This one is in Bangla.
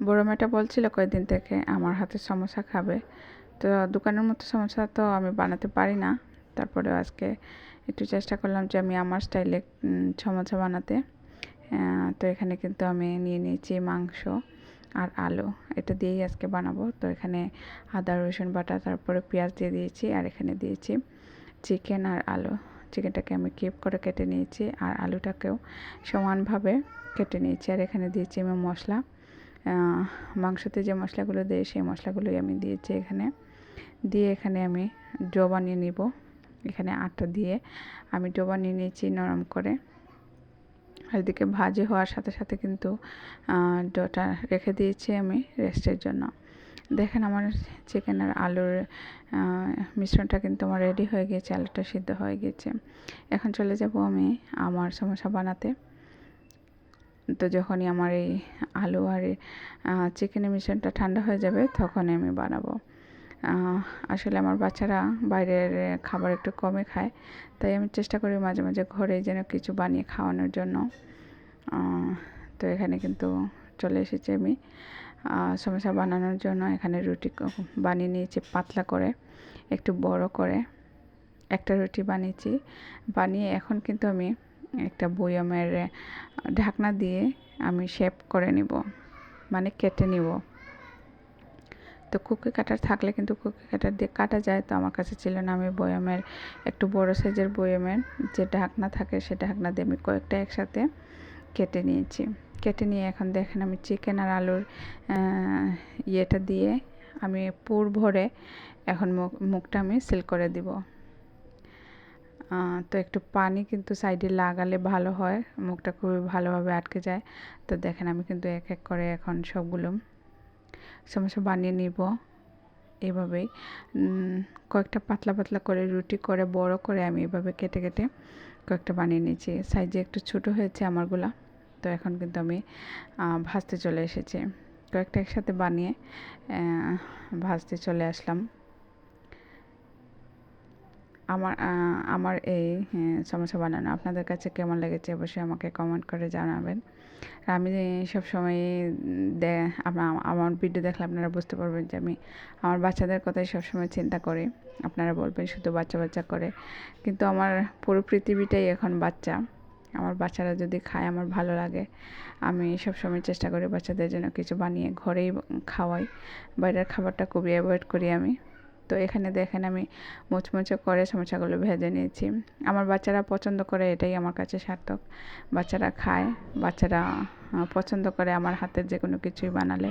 বড় মেয়েটা বলছিল কয়েকদিন থেকে আমার হাতের সমোসা খাবে। তো দোকানের মতো সমোসা তো আমি বানাতে পারি না, তারপরেও আজকে একটু চেষ্টা করলাম যে আমি আমার স্টাইলে সমোসা বানাতে। তো এখানে কিন্তু আমি নিয়ে নিয়েছি মাংস আর আলু, এটা দিয়েই আজকে বানাবো। তো এখানে আদা রসুন বাটা, তারপরে পেঁয়াজ দিয়ে দিয়েছি, আর এখানে দিয়েছি চিকেন আর আলু। চিকেনটাকে আমি কিউব করে কেটে নিয়েছি আর আলুটাকেও সমানভাবে কেটে নিয়েছি। আর এখানে দিয়েছি আমি মশলা, মাংসতে যে মশলাগুলো দিই সেই মশলাগুলোই আমি দিয়েছি এখানে। দিয়ে এখানে আমি ডো বানিয়ে নিব। এখানে আটা দিয়ে আমি ডো বানিয়ে নিয়েছি নরম করে। আর এদিকে ভাজি হওয়ার সাথে সাথে কিন্তু ডোটা রেখে দিয়েছি আমি রেস্টের জন্য। দেখেন আমার চিকেন আর আলুর মিশ্রণটা কিন্তু আমার রেডি হয়ে গিয়েছে, আলুটা সিদ্ধ হয়ে গিয়েছে। এখন চলে যাব আমি আমার সমোসা বানাতে। তো যখনই আমার এই আলু আর চিকেনের মিশ্রণটা ঠান্ডা হয়ে যাবে তখনই আমি বানাবো। আসলে আমার বাচ্চারা বাইরের খাবার একটু কমই খায়, তাই আমি চেষ্টা করি মাঝে মাঝে ঘরেই যেন কিছু বানিয়ে খাওয়ানোর জন্য। তো এখানে কিন্তু চলে এসেছি আমি সমোসা বানানোর জন্য। এখানে রুটি বানিয়ে নিয়েছি পাতলা করে, একটু বড় করে একটা রুটি বানিয়েছি। বানিয়ে এখন কিন্তু আমি একটা বয়ামের ঢাকনা দিয়ে আমি শেপ করে নিব, মানে কেটে নিব। তো কুকি কাটার থাকলে কিন্তু কুকি কাটার দিয়ে কাটা যায়, তো আমার কাছে ছিল না। আমি বয়ামের একটু বড় সাইজের বয়ামের যে ঢাকনা থাকে সে ঢাকনা দিয়ে আমি কয়েকটা একসাথে কেটে নিয়েছি। কেটে নিয়ে এখন দেখেন আমি চিকেন আর আলুর ইয়েটা দিয়ে আমি পুর ভরে এখন মুখটা আমি সিল করে দিব। তো একটু পানি কিন্তু সাইডে লাগালে ভালো হয়, মুখটা খুবই ভালোভাবে আটকে যায়। তো দেখেন আমি কিন্তু এক এক করে এখন সবগুলো সমস্যা বানিয়ে নিব। এভাবেই কয়েকটা পাতলা পাতলা করে রুটি করে বড় করে আমি এভাবে কেটে কেটে কয়েকটা বানিয়ে নিয়েছি। সাইজে একটু ছোটো হয়েছে আমারগুলা। তো এখন কিন্তু আমি ভাজতে চলে এসেছি। কয়েকটা একসাথে বানিয়ে ভাজতে চলে আসলাম। আমার এই সমোসা বানানো আপনাদের কাছে কেমন লেগেছে অবশ্যই আমাকে কমেন্ট করে জানাবেন। আর আমি সবসময় আমার ভিডিও দেখলে আপনারা বুঝতে পারবেন যে আমি আমার বাচ্চাদের কথাই সবসময় চিন্তা করি। আপনারা বলবেন শুধু বাচ্চা বাচ্চা করে, কিন্তু আমার পুরো পৃথিবীটাই এখন বাচ্চা। আমার বাচ্চারা যদি খায় আমার ভালো লাগে। আমি সবসময় চেষ্টা করি বাচ্চাদের জন্য কিছু বানিয়ে ঘরেই খাওয়াই। বাইরের খাবারটা খুবই অ্যাভয়েড করি আমি। তো এখানে দেখেন আমি মুচমুচে করে সমোসাগুলো ভেজে নিয়েছি। আমার বাচ্চারা পছন্দ করে, এটাই আমার কাছে সার্থক। বাচ্চারা খায়, বাচ্চারা পছন্দ করে আমার হাতের যে কোনো কিছুই বানালে।